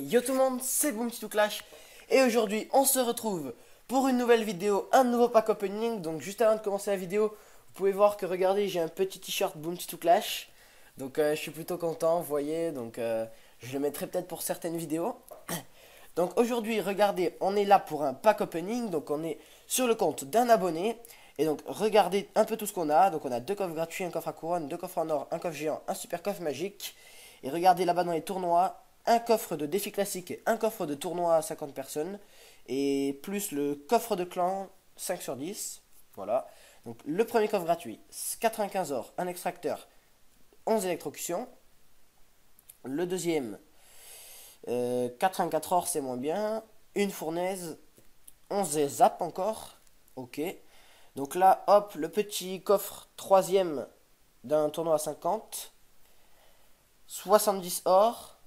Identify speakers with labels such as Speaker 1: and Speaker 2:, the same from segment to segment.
Speaker 1: Yo tout le monde, c'est Boom2Clash et aujourd'hui on se retrouve pour une nouvelle vidéo, un nouveau pack opening. Donc juste avant de commencer la vidéo, vous pouvez voir que regardez, j'ai un petit t-shirt Boom2Clash. Donc je suis plutôt content, vous voyez, donc je le mettrai peut-être pour certaines vidéos. Donc aujourd'hui, regardez, on est là pour un pack opening, donc on est sur le compte d'un abonné. Et donc regardez un peu tout ce qu'on a. Donc on a deux coffres gratuits, un coffre à couronne, deux coffres en or, un coffre géant, un super coffre magique. Et regardez là-bas dans les tournois, un coffre de défi classique et un coffre de tournoi à 50 personnes. Et plus le coffre de clan 5 sur 10. Voilà. Donc le premier coffre gratuit, 95 or, un extracteur, 11 électrocutions. Le deuxième, 84 or, c'est moins bien. Une fournaise, 11 zap encore. Ok. Donc là, hop, le petit coffre troisième d'un tournoi à 50. 70 or,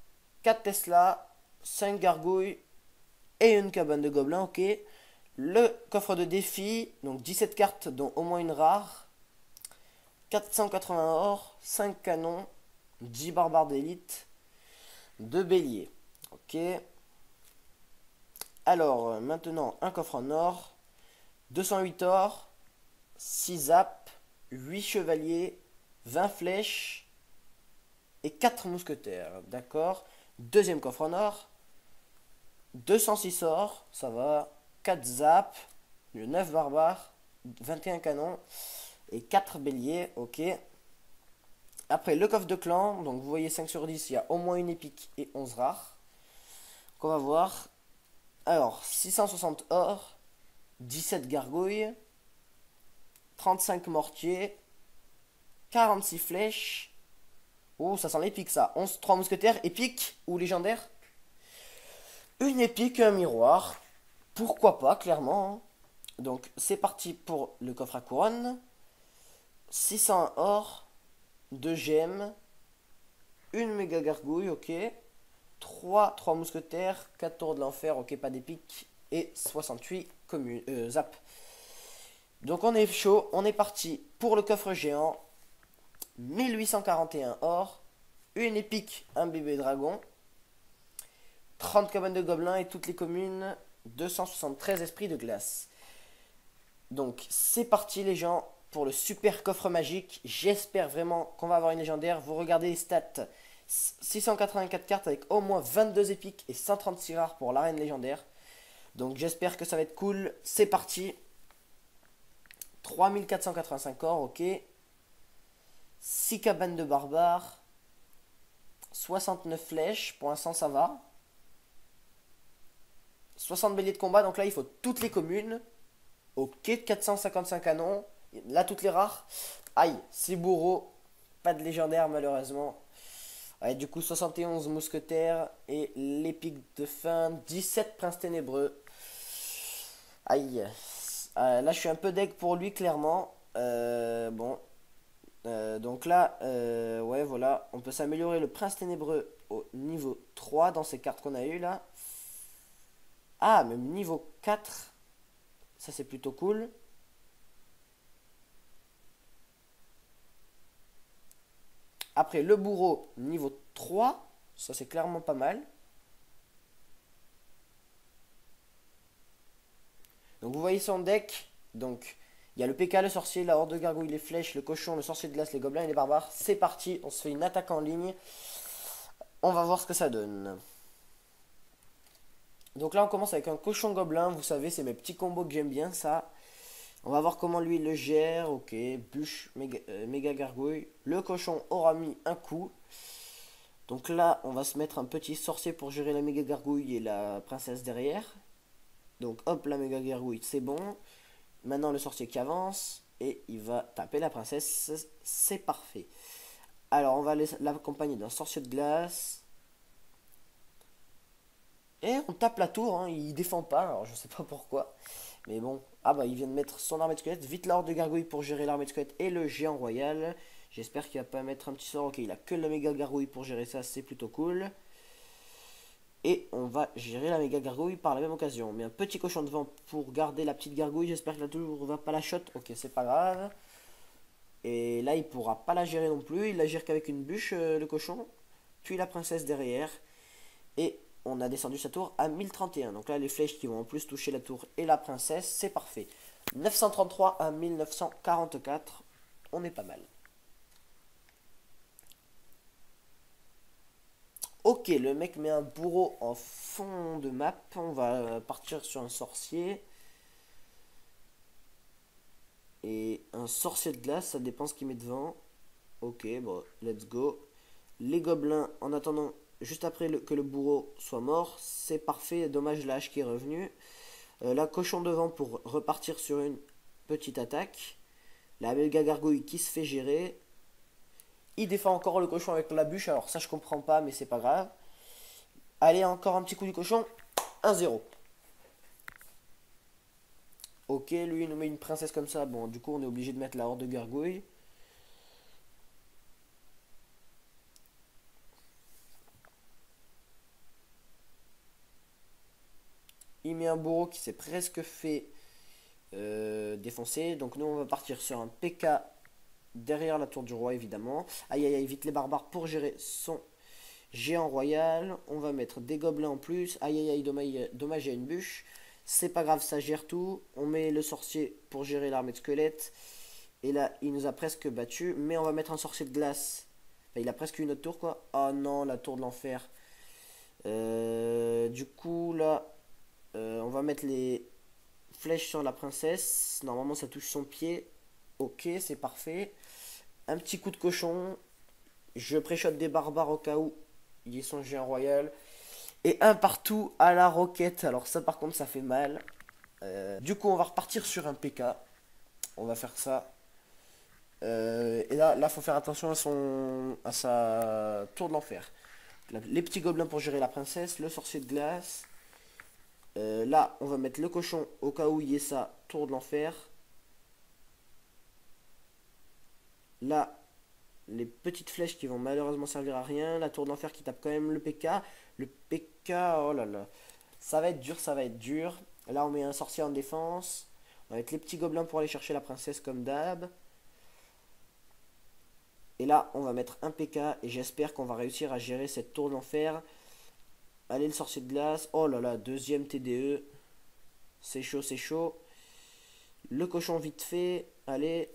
Speaker 1: 4 Tesla, 5 gargouilles et une cabane de gobelins, ok. Le coffre de défi, donc 17 cartes dont au moins une rare. 480 or, 5 canons, 10 barbares d'élite, 2 béliers, ok. Alors, maintenant, un coffre en or, 208 or, 6 zap, 8 chevaliers, 20 flèches et 4 mousquetaires, d'accord. Deuxième coffre en or, 206 or, ça va, 4 zap, 9 barbares, 21 canons et 4 béliers, ok. Après le coffre de clan, donc vous voyez 5 sur 10, il y a au moins une épique et 11 rares. Donc on va voir. Alors, 660 or, 17 gargouilles, 35 mortiers, 46 flèches. Oh, ça sent l'épique ça. 11, 3 mousquetaires, épique ou légendaire? Une épique et un miroir. Pourquoi pas, clairement, hein. Donc, c'est parti pour le coffre à couronne. 600 or, 2 gemmes, une méga gargouille, ok. 3 mousquetaires, 4 tours de l'enfer, ok, pas d'épique. Et 68 zap. Donc, on est chaud, on est parti pour le coffre géant. 1841 or, une épique, un bébé dragon, 30 cabanes de gobelins et toutes les communes, 273 esprits de glace. Donc c'est parti les gens pour le super coffre magique. J'espère vraiment qu'on va avoir une légendaire. Vous regardez les stats, 684 cartes avec au moins 22 épiques et 136 rares pour l'arène légendaire. Donc j'espère que ça va être cool. C'est parti. 3485 or, ok. 6 cabanes de barbares, 69 flèches, pour l'instant ça va. 60 béliers de combat, donc là il faut toutes les communes. Ok, 455 canons, là toutes les rares. Aïe, c'est bourreau, pas de légendaire malheureusement. Ouais, du coup 71 mousquetaires et l'épique de fin, 17 princes ténébreux. Aïe, là je suis un peu deg pour lui clairement. Bon. Donc là, ouais, voilà, on peut s'améliorer le prince ténébreux au niveau 3 dans ces cartes qu'on a eu là. Ah, même niveau 4, ça c'est plutôt cool. Après, le bourreau, niveau 3, ça c'est clairement pas mal. Donc vous voyez son deck, donc il y a le PK, le sorcier, la horde de gargouilles, les flèches, le cochon, le sorcier de glace, les gobelins et les barbares. C'est parti, on se fait une attaque en ligne. On va voir ce que ça donne. Donc là on commence avec un cochon gobelin, vous savez c'est mes petits combos que j'aime bien ça. On va voir comment lui il le gère, ok, bûche, méga gargouille. Le cochon aura mis un coup. Donc là on va se mettre un petit sorcier pour gérer la méga gargouille et la princesse derrière. Donc hop, la méga gargouille c'est bon. Maintenant le sorcier qui avance et il va taper la princesse, c'est parfait. Alors on va l'accompagner d'un sorcier de glace. Et on tape la tour, hein, il défend pas, alors je sais pas pourquoi. Mais bon, ah bah il vient de mettre son armée de squelettes. Vite la horde de gargouilles pour gérer l'armée de squelettes et le géant royal. J'espère qu'il va pas mettre un petit sort. Ok, il a que la méga gargouille pour gérer ça, c'est plutôt cool. Et on va gérer la méga gargouille par la même occasion. Mais un petit cochon devant pour garder la petite gargouille. J'espère que la tour va pas la shot. Ok, c'est pas grave. Et là, il pourra pas la gérer non plus. Il la gère qu'avec une bûche, le cochon. Puis la princesse derrière. Et on a descendu sa tour à 1031. Donc là, les flèches qui vont en plus toucher la tour et la princesse, c'est parfait. 933 à 1944, on est pas mal. Ok, le mec met un bourreau en fond de map. On va partir sur un sorcier. Et un sorcier de glace, ça dépend ce qu'il met devant. Ok, bon, let's go. Les gobelins, en attendant, juste après que le bourreau soit mort, c'est parfait. Dommage, la hache qui est revenue. La cochon devant pour repartir sur une petite attaque. La méga gargouille qui se fait gérer. Il défend encore le cochon avec la bûche. Alors ça, je comprends pas, mais c'est pas grave. Allez, encore un petit coup du cochon. 1-0. Ok, lui, il nous met une princesse comme ça. Bon, du coup, on est obligé de mettre la horde de gargouilles. Il met un bourreau qui s'est presque fait défoncer. Donc nous, on va partir sur un PK derrière la tour du roi, évidemment. Aïe, aïe, aïe, vite les barbares pour gérer son géant royal. On va mettre des gobelins en plus. Aïe, aïe, aïe, dommage, il y a une bûche. C'est pas grave, ça gère tout. On met le sorcier pour gérer l'armée de squelettes. Et là, il nous a presque battu. Mais on va mettre un sorcier de glace. Enfin, il a presque une autre tour, quoi. Oh non, la tour de l'enfer. Du coup, là, on va mettre les flèches sur la princesse. Normalement, ça touche son pied. Ok, c'est parfait. Un petit coup de cochon. Je préchote des barbares au cas où il y ait son géant royal. Et un partout à la roquette. Alors ça, par contre, ça fait mal. Du coup, on va repartir sur un PK. On va faire ça. Et là, faut faire attention à sa tour de l'enfer. Les petits gobelins pour gérer la princesse. Le sorcier de glace. Là, on va mettre le cochon au cas où il y ait sa tour de l'enfer. Là, les petites flèches qui vont malheureusement servir à rien. La tour de l'enfer qui tape quand même le PK. Le PK, oh là là. Ça va être dur, ça va être dur. Là, on met un sorcier en défense. On va mettre les petits gobelins pour aller chercher la princesse comme d'hab. Et là, on va mettre un PK. Et j'espère qu'on va réussir à gérer cette tour de l'enfer. Allez, le sorcier de glace. Oh là là, deuxième TDE. C'est chaud, c'est chaud. Le cochon vite fait. Allez,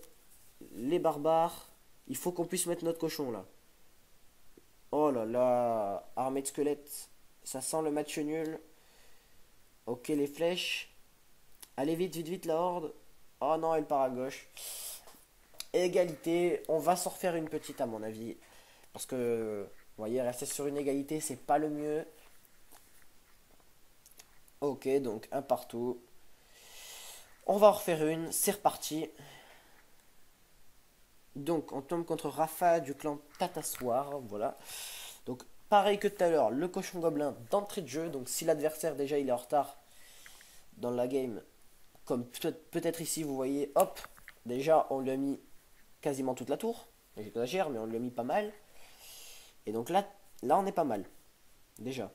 Speaker 1: les barbares. Il faut qu'on puisse mettre notre cochon là. Oh là là, armée de squelettes. Ça sent le match nul. Ok, les flèches. Allez vite, vite, vite la horde. Oh non, elle part à gauche. Égalité. On va s'en refaire une petite à mon avis. Parce que, vous voyez, rester sur une égalité, c'est pas le mieux. Ok, donc un partout. On va en refaire une. C'est reparti. Donc, on tombe contre Rafa du clan Tatassoir. Voilà. Donc, pareil que tout à l'heure, le cochon gobelin d'entrée de jeu. Donc, si l'adversaire déjà il est en retard dans la game, comme peut-être ici, vous voyez, hop, déjà on lui a mis quasiment toute la tour. J'exagère, mais on lui a mis pas mal. Et donc là on est pas mal. Déjà.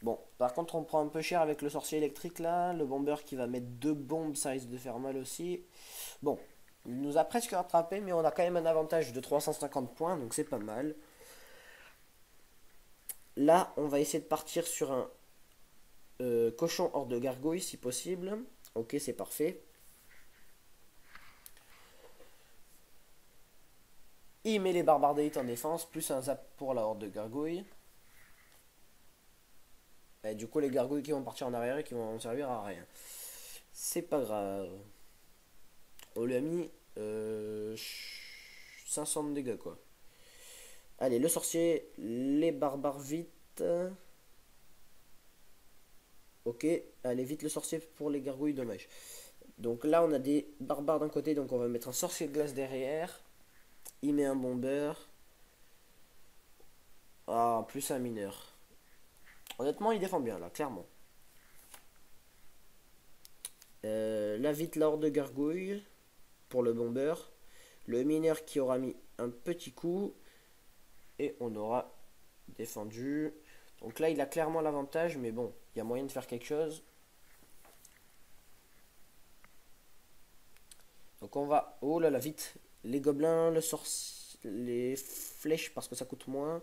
Speaker 1: Bon, par contre, on prend un peu cher avec le sorcier électrique là. Le bomber qui va mettre deux bombes, ça risque de faire mal aussi. Bon, il nous a presque rattrapé, mais on a quand même un avantage de 350 points, donc c'est pas mal. Là, on va essayer de partir sur un cochon hors de gargouille si possible. Ok, c'est parfait. Il met les barbares d'élite en défense, plus un zap pour la horde de gargouilles. Et du coup, les gargouilles qui vont partir en arrière et qui vont servir à rien. C'est pas grave. On lui a mis 500 de dégâts, quoi. Allez, le sorcier, les barbares vite. Ok, allez vite le sorcier pour les gargouilles, dommage. Donc là, on a des barbares d'un côté, donc on va mettre un sorcier de glace derrière. Il met un bomber. Ah, plus un mineur. Honnêtement, il défend bien, là, clairement. Là, vite, l'ordre de gargouille pour le bomber. Le mineur qui aura mis un petit coup. Et on aura défendu. Donc là, il a clairement l'avantage, mais bon, il y a moyen de faire quelque chose. Donc on va... Oh là là, vite. Les gobelins, les flèches parce que ça coûte moins.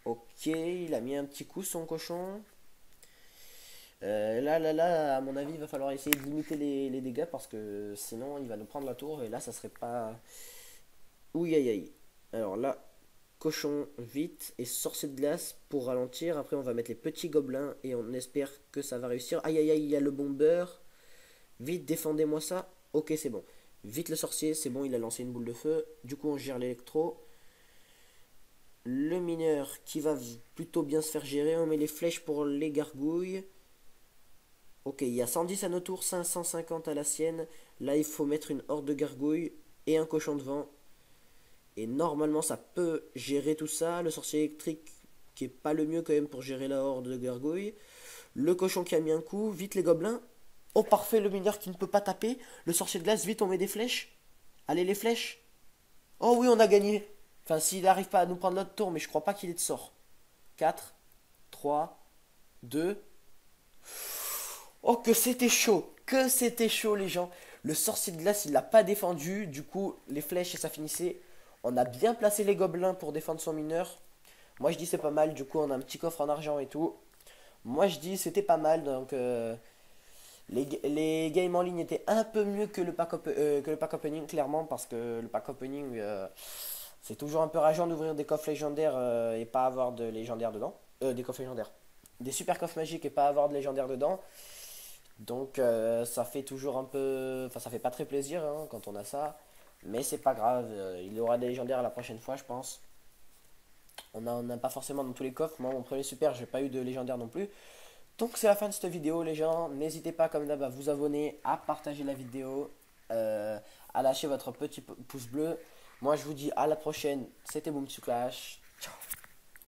Speaker 1: Ok, il a mis un petit coup son cochon. Là, à mon avis, il va falloir essayer de limiter les dégâts parce que sinon il va nous prendre la tour et là, ça serait pas. Ouh, aïe aïe. Alors là, cochon, vite, et sorcier de glace pour ralentir. Après, on va mettre les petits gobelins et on espère que ça va réussir. Aïe aïe aïe, il y a le bomber. Vite, défendez-moi ça. Ok, c'est bon. Vite le sorcier, c'est bon, il a lancé une boule de feu. Du coup, on gère l'électro. Le mineur qui va plutôt bien se faire gérer. On met les flèches pour les gargouilles. Ok, il y a 110 à nos tours, 550 à la sienne. Là, il faut mettre une horde de gargouilles et un cochon devant. Et normalement, ça peut gérer tout ça. Le sorcier électrique qui est pas le mieux quand même pour gérer la horde de gargouilles. Le cochon qui a mis un coup. Vite les gobelins. Oh, parfait, le mineur qui ne peut pas taper. Le sorcier de glace, vite, on met des flèches. Allez, les flèches. Oh oui, on a gagné. Enfin, s'il n'arrive pas à nous prendre notre tour, mais je crois pas qu'il est de sort. 4, 3, 2. Oh, que c'était chaud. Que c'était chaud, les gens. Le sorcier de glace, il l'a pas défendu. Du coup, les flèches, et ça finissait. On a bien placé les gobelins pour défendre son mineur. Moi, je dis c'est pas mal. Du coup, on a un petit coffre en argent et tout. Moi, je dis c'était pas mal. Donc, les games en ligne étaient un peu mieux que le pack opening, clairement. Parce que le pack opening, c'est toujours un peu rageant d'ouvrir des coffres légendaires et pas avoir de légendaires dedans. Des coffres légendaires. Des super coffres magiques et pas avoir de légendaires dedans. Donc ça fait toujours un peu. Enfin, ça fait pas très plaisir hein, quand on a ça. Mais c'est pas grave. Il y aura des légendaires la prochaine fois, je pense. On a pas forcément dans tous les coffres. Moi, mon premier super, j'ai pas eu de légendaire non plus. Donc c'est la fin de cette vidéo, les gens. N'hésitez pas, comme d'hab, à vous abonner, à partager la vidéo, à lâcher votre petit pouce bleu. Moi, je vous dis à la prochaine. C'était Boom to Clash.